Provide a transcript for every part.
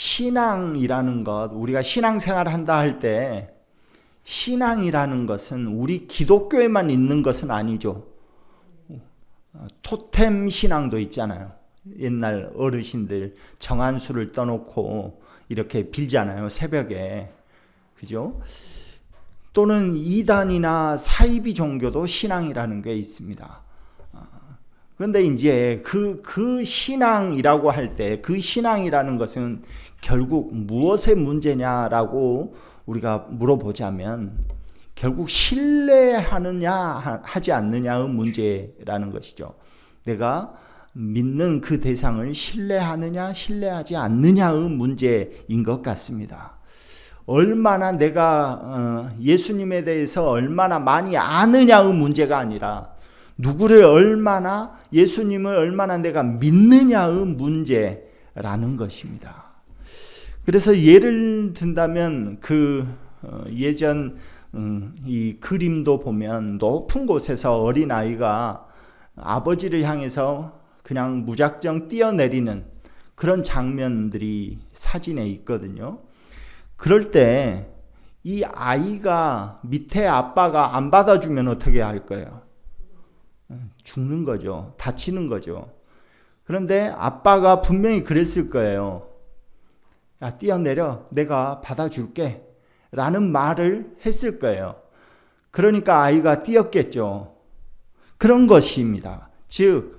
신앙이라는 것, 우리가 신앙생활을 한다 할 때 신앙이라는 것은 우리 기독교에만 있는 것은 아니죠. 토템 신앙도 있잖아요. 옛날 어르신들 정한수를 떠놓고 이렇게 빌잖아요. 새벽에. 그죠? 또는 이단이나 사이비 종교도 신앙이라는 게 있습니다. 그런데 이제 그 신앙이라고 할 때 그 신앙이라는 것은 결국 무엇의 문제냐라고 우리가 물어보자면 결국 신뢰하느냐 하지 않느냐의 문제라는 것이죠. 내가 믿는 그 대상을 신뢰하느냐 신뢰하지 않느냐의 문제인 것 같습니다. 얼마나 내가 예수님에 대해서 얼마나 많이 아느냐의 문제가 아니라 누구를 얼마나 예수님을 얼마나 내가 믿느냐의 문제라는 것입니다. 그래서 예를 든다면 예전 이 그림도 보면 높은 곳에서 어린 아이가 아버지를 향해서 그냥 무작정 뛰어내리는 그런 장면들이 사진에 있거든요. 그럴 때 이 아이가 밑에 아빠가 안 받아주면 어떻게 할 거예요? 죽는 거죠. 다치는 거죠. 그런데 아빠가 분명히 그랬을 거예요. 야, 뛰어내려. 내가 받아줄게. 라는 말을 했을 거예요. 그러니까 아이가 뛰었겠죠. 그런 것입니다. 즉,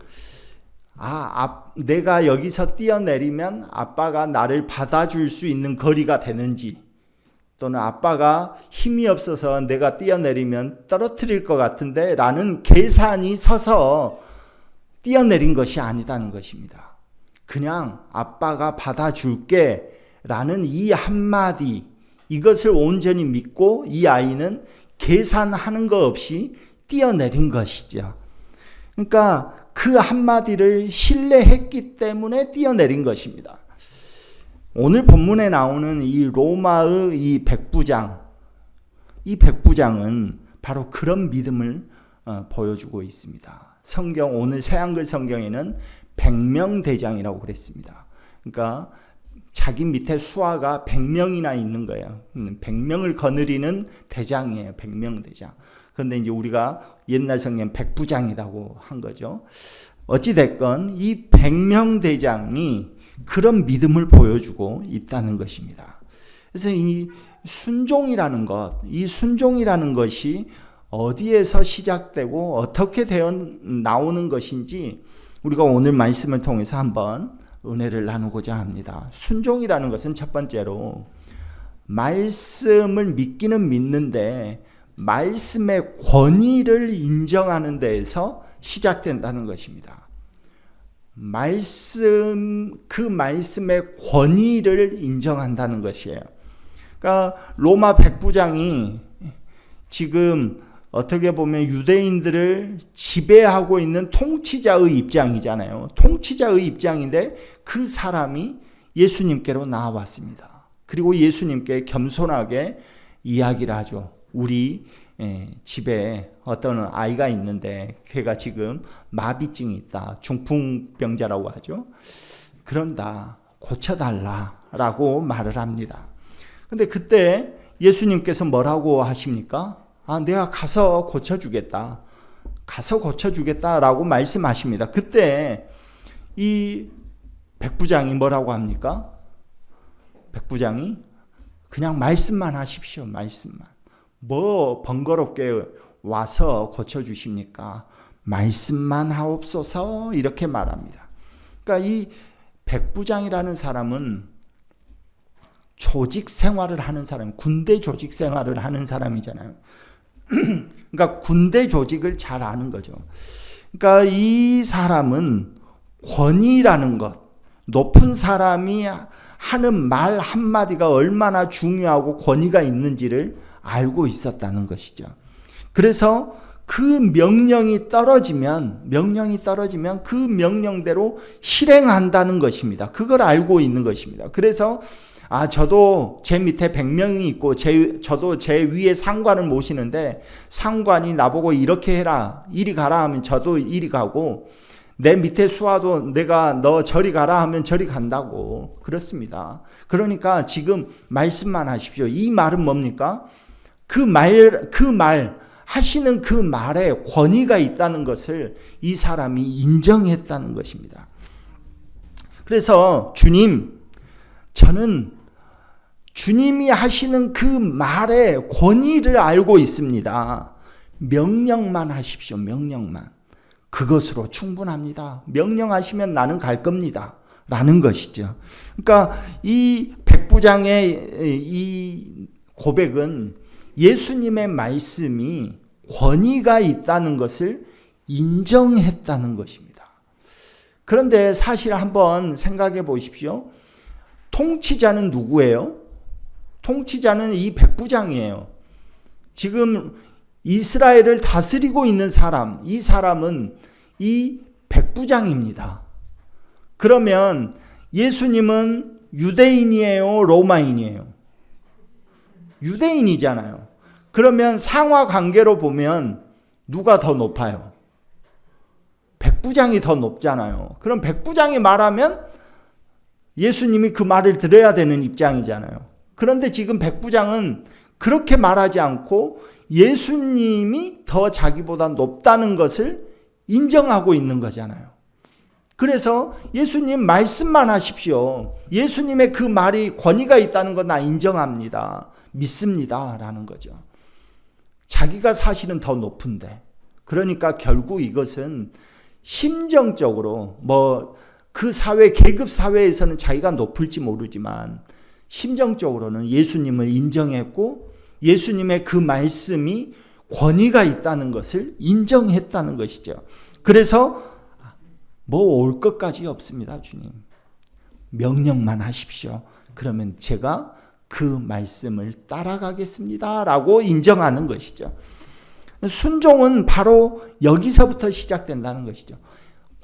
내가 여기서 뛰어내리면 아빠가 나를 받아줄 수 있는 거리가 되는지, 또는 아빠가 힘이 없어서 내가 뛰어내리면 떨어뜨릴 것 같은데 라는 계산이 서서 뛰어내린 것이 아니다는 것입니다. 그냥 아빠가 받아줄게 라는 이 한마디, 이것을 온전히 믿고 이 아이는 계산하는 것 없이 뛰어내린 것이죠. 그러니까 그 한마디를 신뢰했기 때문에 뛰어내린 것입니다. 오늘 본문에 나오는 이 로마의 이 백부장, 이 백부장은 바로 그런 믿음을 보여주고 있습니다. 오늘 새한글 성경에는 백명대장이라고 그랬습니다. 그러니까 자기 밑에 수하가 100명이나 있는 거예요. 100명을 거느리는 대장이에요. 백명대장. 그런데 이제 우리가 옛날 성경 백부장이라고 한 거죠. 어찌됐건 이 백명대장이 그런 믿음을 보여주고 있다는 것입니다. 그래서 이 순종이라는 것이 어디에서 시작되고 어떻게 되어 나오는 것인지 우리가 오늘 말씀을 통해서 한번 은혜를 나누고자 합니다. 순종이라는 것은 첫 번째로 말씀을 믿기는 믿는데 말씀의 권위를 인정하는 데에서 시작된다는 것입니다. 그 말씀의 권위를 인정한다는 것이에요. 그러니까 로마 백부장이 지금 어떻게 보면 유대인들을 지배하고 있는 통치자의 입장이잖아요. 통치자의 입장인데 그 사람이 예수님께로 나와왔습니다. 그리고 예수님께 겸손하게 이야기를 하죠. 우리 집에 어떤 아이가 있는데 걔가 지금 마비증이 있다. 중풍병자라고 하죠. 그런다. 고쳐달라라고 말을 합니다. 근데 그때 예수님께서 뭐라고 하십니까? 내가 가서 고쳐주겠다. 가서 고쳐주겠다라고 말씀하십니다. 그때 이 백부장이 뭐라고 합니까? 백부장이 그냥 말씀만 하십시오. 말씀만. 뭐 번거롭게 와서 고쳐주십니까? 말씀만 하옵소서 이렇게 말합니다. 그러니까 이 백부장이라는 사람은 조직 생활을 하는 사람, 군대 조직 생활을 하는 사람이잖아요. 그러니까 군대 조직을 잘 아는 거죠. 그러니까 이 사람은 권위라는 것, 높은 사람이 하는 말 한마디가 얼마나 중요하고 권위가 있는지를 알고 있었다는 것이죠. 그래서 그 명령이 떨어지면 그 명령대로 실행한다는 것입니다. 그걸 알고 있는 것입니다. 그래서 저도 제 밑에 100명이 있고 저도 제 위에 상관을 모시는데 상관이 나보고 이렇게 해라, 이리 가라 하면 저도 이리 가고 내 밑에 수하도 내가 너 저리 가라 하면 저리 간다고. 그렇습니다. 그러니까 지금 말씀만 하십시오. 이 말은 뭡니까? 그 말 하시는 그 말에 권위가 있다는 것을 이 사람이 인정했다는 것입니다. 그래서 주님, 저는 주님이 하시는 그 말의 권위를 알고 있습니다. 명령만 하십시오. 명령만. 그것으로 충분합니다. 명령하시면 나는 갈 겁니다. 라는 것이죠. 그러니까 이 백부장의 이 고백은 예수님의 말씀이 권위가 있다는 것을 인정했다는 것입니다. 그런데 사실 한번 생각해 보십시오. 통치자는 누구예요? 통치자는 이 백부장이에요. 지금 이스라엘을 다스리고 있는 사람, 이 사람은 이 백부장입니다. 그러면 예수님은 유대인이에요? 로마인이에요? 유대인이잖아요. 그러면 상하 관계로 보면 누가 더 높아요? 백부장이 더 높잖아요. 그럼 백부장이 말하면 예수님이 그 말을 들어야 되는 입장이잖아요. 그런데 지금 백부장은 그렇게 말하지 않고 예수님이 더 자기보다 높다는 것을 인정하고 있는 거잖아요. 그래서 예수님 말씀만 하십시오. 예수님의 그 말이 권위가 있다는 건 나 인정합니다. 믿습니다. 라는 거죠. 자기가 사실은 더 높은데. 그러니까 결국 이것은 심정적으로 그 사회, 계급 사회에서는 자기가 높을지 모르지만 심정적으로는 예수님을 인정했고 예수님의 그 말씀이 권위가 있다는 것을 인정했다는 것이죠. 그래서 올 것까지 없습니다. 주님. 명령만 하십시오. 그러면 제가 그 말씀을 따라가겠습니다. 라고 인정하는 것이죠. 순종은 바로 여기서부터 시작된다는 것이죠.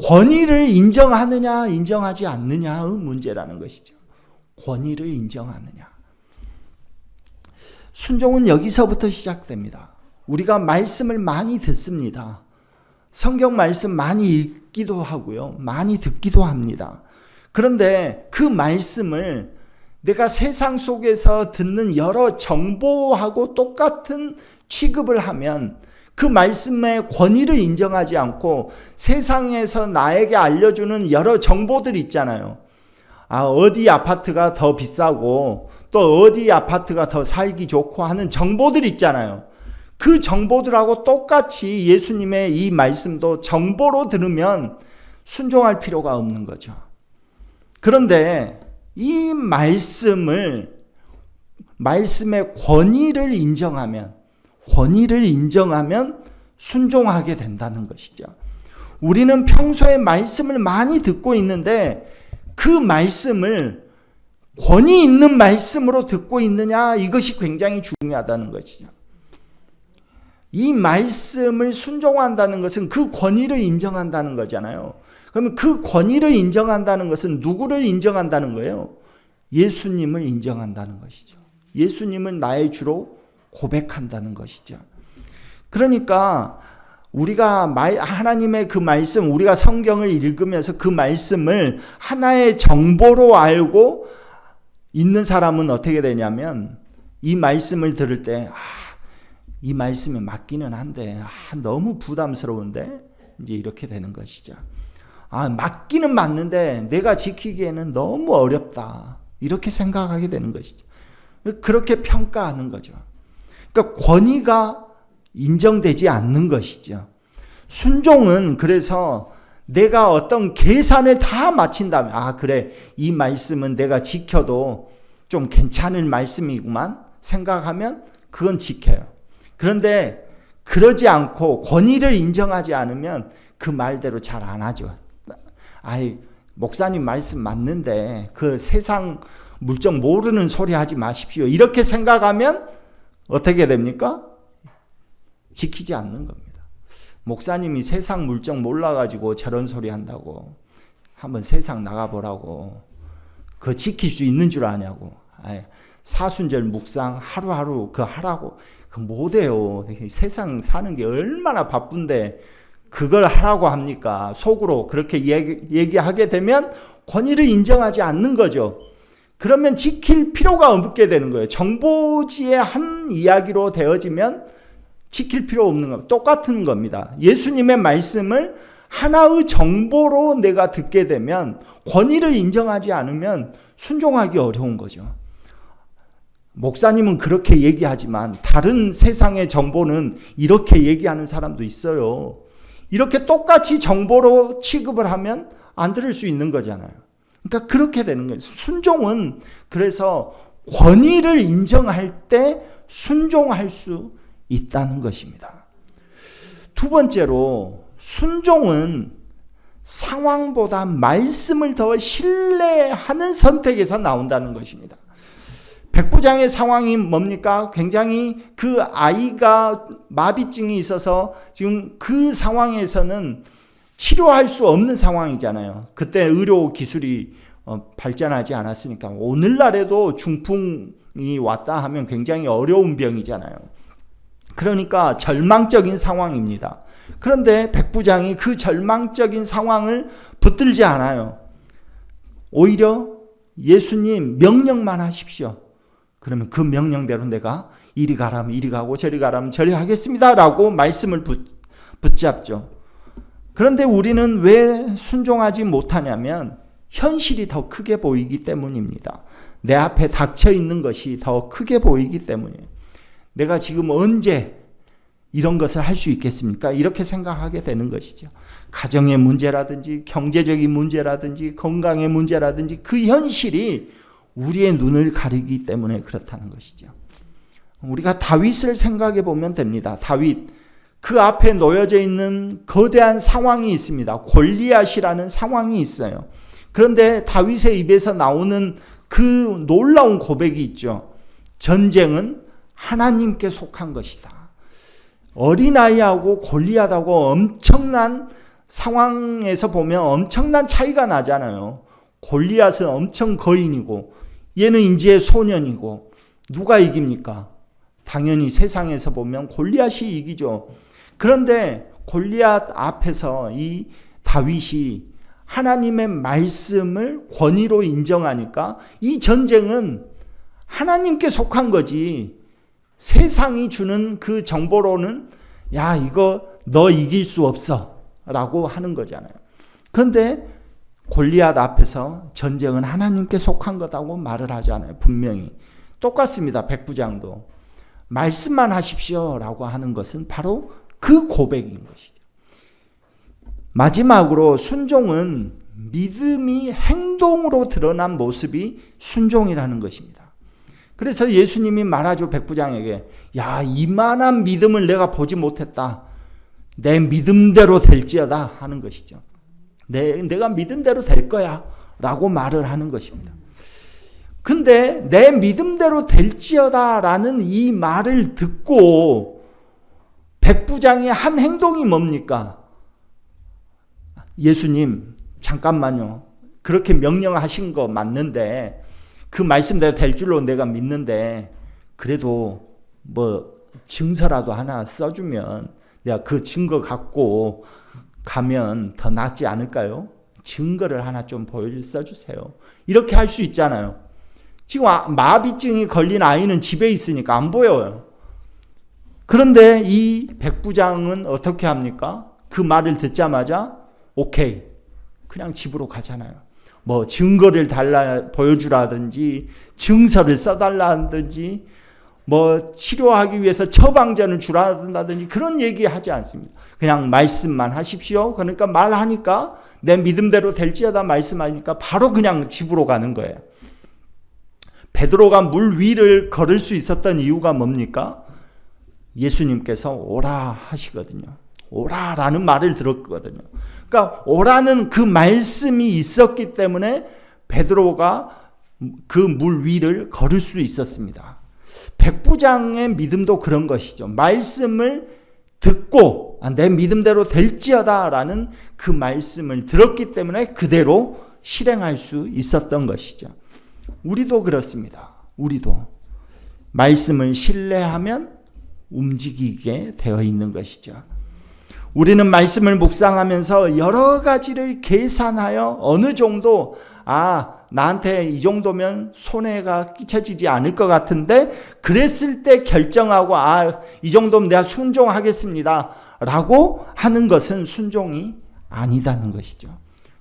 권위를 인정하느냐 인정하지 않느냐의 문제라는 것이죠. 권위를 인정하느냐. 순종은 여기서부터 시작됩니다. 우리가 말씀을 많이 듣습니다. 성경 말씀 많이 읽기도 하고요. 많이 듣기도 합니다. 그런데 그 말씀을 내가 세상 속에서 듣는 여러 정보하고 똑같은 취급을 하면 그 말씀의 권위를 인정하지 않고 세상에서 나에게 알려주는 여러 정보들이 있잖아요. 어디 아파트가 더 비싸고 또 어디 아파트가 더 살기 좋고 하는 정보들이 있잖아요. 그 정보들하고 똑같이 예수님의 이 말씀도 정보로 들으면 순종할 필요가 없는 거죠. 그런데 이 말씀의 권위를 인정하면 순종하게 된다는 것이죠. 우리는 평소에 말씀을 많이 듣고 있는데 그 말씀을 권위 있는 말씀으로 듣고 있느냐, 이것이 굉장히 중요하다는 것이죠. 이 말씀을 순종한다는 것은 그 권위를 인정한다는 거잖아요. 그러면 그 권위를 인정한다는 것은 누구를 인정한다는 거예요? 예수님을 인정한다는 것이죠. 예수님을 나의 주로 고백한다는 것이죠. 그러니까 우리가 하나님의 그 말씀, 우리가 성경을 읽으면서 그 말씀을 하나의 정보로 알고 있는 사람은 어떻게 되냐면 이 말씀을 들을 때 이 말씀이 맞기는 한데 너무 부담스러운데 이제 이렇게 되는 것이죠. 맞기는 맞는데 내가 지키기에는 너무 어렵다. 이렇게 생각하게 되는 것이죠. 그렇게 평가하는 거죠. 그러니까 권위가 인정되지 않는 것이죠. 순종은 그래서 내가 어떤 계산을 다 마친다면 그래, 이 말씀은 내가 지켜도 좀 괜찮은 말씀이구만 생각하면 그건 지켜요. 그런데 그러지 않고 권위를 인정하지 않으면 그 말대로 잘 안 하죠. 목사님 말씀 맞는데 그 세상 물정 모르는 소리 하지 마십시오. 이렇게 생각하면 어떻게 됩니까? 지키지 않는 겁니다. 목사님이 세상 물정 몰라가지고 저런 소리 한다고 한번 세상 나가보라고 그거 지킬 수 있는 줄 아냐고. 사순절 묵상 하루하루 그거 하라고. 그 못해요. 세상 사는 게 얼마나 바쁜데 그걸 하라고 합니까? 속으로 그렇게 얘기하게 되면 권위를 인정하지 않는 거죠. 그러면 지킬 필요가 없게 되는 거예요. 정보지의 한 이야기로 되어지면 지킬 필요 없는 겁니다. 똑같은 겁니다. 예수님의 말씀을 하나의 정보로 내가 듣게 되면 권위를 인정하지 않으면 순종하기 어려운 거죠. 목사님은 그렇게 얘기하지만 다른 세상의 정보는 이렇게 얘기하는 사람도 있어요. 이렇게 똑같이 정보로 취급을 하면 안 들을 수 있는 거잖아요. 그러니까 그렇게 되는 거예요. 순종은 그래서 권위를 인정할 때 순종할 수 있다는 것입니다. 두 번째로 순종은 상황보다 말씀을 더 신뢰하는 선택에서 나온다는 것입니다. 백부장의 상황이 뭡니까? 굉장히 그 아이가 마비증이 있어서 지금 그 상황에서는 치료할 수 없는 상황이잖아요. 그때 의료 기술이 발전하지 않았으니까 오늘날에도 중풍이 왔다 하면 굉장히 어려운 병이잖아요. 그러니까 절망적인 상황입니다. 그런데 백부장이 그 절망적인 상황을 붙들지 않아요. 오히려 예수님 명령만 하십시오. 그러면 그 명령대로 내가 이리 가라면 이리 가고 저리 가라면 저리 하겠습니다 라고 말씀을 붙잡죠. 그런데 우리는 왜 순종하지 못하냐면 현실이 더 크게 보이기 때문입니다. 내 앞에 닥쳐 있는 것이 더 크게 보이기 때문이에요. 내가 지금 언제 이런 것을 할 수 있겠습니까? 이렇게 생각하게 되는 것이죠. 가정의 문제라든지 경제적인 문제라든지 건강의 문제라든지 그 현실이 우리의 눈을 가리기 때문에 그렇다는 것이죠. 우리가 다윗을 생각해 보면 됩니다. 다윗, 그 앞에 놓여져 있는 거대한 상황이 있습니다. 골리앗이라는 상황이 있어요. 그런데 다윗의 입에서 나오는 그 놀라운 고백이 있죠. 전쟁은 하나님께 속한 것이다. 어린아이하고 골리앗하고 엄청난 상황에서 보면 엄청난 차이가 나잖아요. 골리앗은 엄청 거인이고 얘는 이제 소년이고 누가 이깁니까? 당연히 세상에서 보면 골리앗이 이기죠. 그런데 골리앗 앞에서 이 다윗이 하나님의 말씀을 권위로 인정하니까 이 전쟁은 하나님께 속한 거지 세상이 주는 그 정보로는 야 이거 너 이길 수 없어 라고 하는 거잖아요. 그런데 골리앗 앞에서 전쟁은 하나님께 속한 거다고 말을 하잖아요. 분명히 똑같습니다. 백부장도 말씀만 하십시오 라고 하는 것은 바로 그 고백인 것이죠. 마지막으로 순종은 믿음이 행동으로 드러난 모습이 순종이라는 것입니다. 그래서 예수님이 말하죠. 백부장에게 야 이만한 믿음을 내가 보지 못했다. 내 믿음대로 될지어다 하는 것이죠. 내가 믿음대로 될 거야 라고 말을 하는 것입니다. 근데 내 믿음대로 될지어다 라는 이 말을 듣고 백부장이 한 행동이 뭡니까? 예수님 잠깐만요. 그렇게 명령하신 거 맞는데 그 말씀대로 될 줄로 내가 믿는데 그래도 뭐 증서라도 하나 써주면 내가 그 증거 갖고 가면 더 낫지 않을까요? 증거를 하나 좀 써주세요. 이렇게 할 수 있잖아요. 지금 마비증이 걸린 아이는 집에 있으니까 안 보여요. 그런데 이 백부장은 어떻게 합니까? 그 말을 듣자마자 오케이 그냥 집으로 가잖아요. 뭐 증거를 보여주라든지 증서를 써달라든지 뭐 치료하기 위해서 처방전을 주라든지 그런 얘기 하지 않습니다. 그냥 말씀만 하십시오. 그러니까 말하니까 내 믿음대로 될지어다 말씀하니까 바로 그냥 집으로 가는 거예요. 베드로가 물 위를 걸을 수 있었던 이유가 뭡니까? 예수님께서 오라 하시거든요. 오라라는 말을 들었거든요. 그러니까 오라는 그 말씀이 있었기 때문에 베드로가 그 물 위를 걸을 수 있었습니다. 백부장의 믿음도 그런 것이죠. 말씀을 듣고 내 믿음대로 될지어다 라는 그 말씀을 들었기 때문에 그대로 실행할 수 있었던 것이죠. 우리도 그렇습니다. 우리도 말씀을 신뢰하면 움직이게 되어 있는 것이죠. 우리는 말씀을 묵상하면서 여러 가지를 계산하여 어느 정도 나한테 이 정도면 손해가 끼쳐지지 않을 것 같은데 그랬을 때 결정하고 이 정도면 내가 순종하겠습니다 라고 하는 것은 순종이 아니다는 것이죠.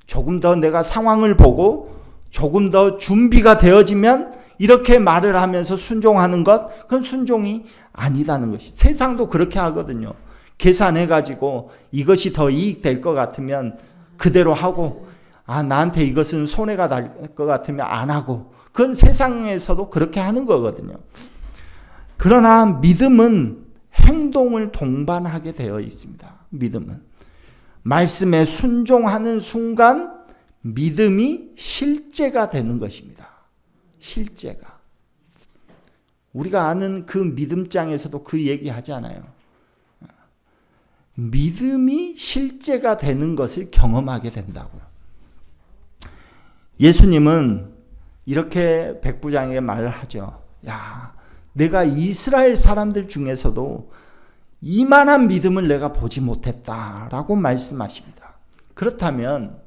조금 더 내가 상황을 보고 조금 더 준비가 되어지면 이렇게 말을 하면서 순종하는 것, 그건 순종이 아니다는 것이. 세상도 그렇게 하거든요. 계산해가지고 이것이 더 이익될 것 같으면 그대로 하고 나한테 이것은 손해가 날 것 같으면 안 하고, 그건 세상에서도 그렇게 하는 거거든요. 그러나 믿음은 행동을 동반하게 되어 있습니다. 믿음은 말씀에 순종하는 순간 믿음이 실제가 되는 것입니다. 실제가. 우리가 아는 그 믿음장에서도 그 얘기 하잖아요. 믿음이 실제가 되는 것을 경험하게 된다고요. 예수님은 이렇게 백부장에게 말을 하죠. 내가 이스라엘 사람들 중에서도 이만한 믿음을 내가 보지 못했다라고 말씀하십니다. 그렇다면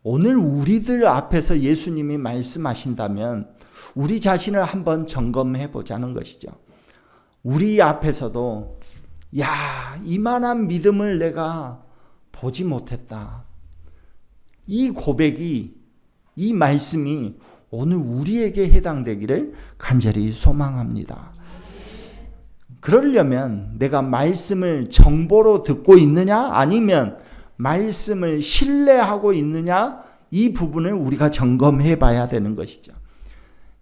오늘 우리들 앞에서 예수님이 말씀하신다면 우리 자신을 한번 점검해 보자는 것이죠. 우리 앞에서도 이만한 믿음을 내가 보지 못했다. 이 고백이, 이 말씀이 오늘 우리에게 해당되기를 간절히 소망합니다. 그러려면 내가 말씀을 정보로 듣고 있느냐 아니면 말씀을 신뢰하고 있느냐, 이 부분을 우리가 점검해 봐야 되는 것이죠.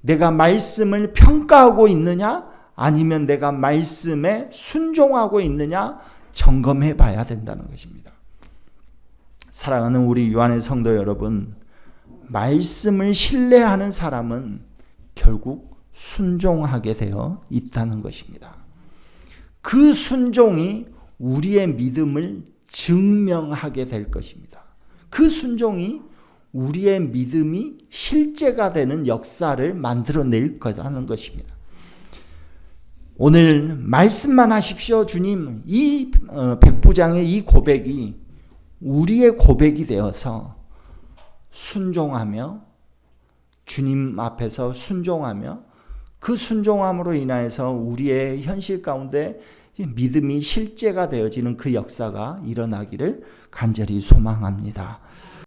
내가 말씀을 평가하고 있느냐 아니면 내가 말씀에 순종하고 있느냐 점검해 봐야 된다는 것입니다. 사랑하는 우리 유한의 성도 여러분, 말씀을 신뢰하는 사람은 결국 순종하게 되어 있다는 것입니다. 그 순종이 우리의 믿음을 증명하게 될 것입니다. 그 순종이 우리의 믿음이 실제가 되는 역사를 만들어낼 거라는 것입니다. 오늘 말씀만 하십시오 주님, 이 백부장의 이 고백이 우리의 고백이 되어서 순종하며 주님 앞에서 순종하며 그 순종함으로 인하여서 우리의 현실 가운데 믿음이 실제가 되어지는 그 역사가 일어나기를 간절히 소망합니다.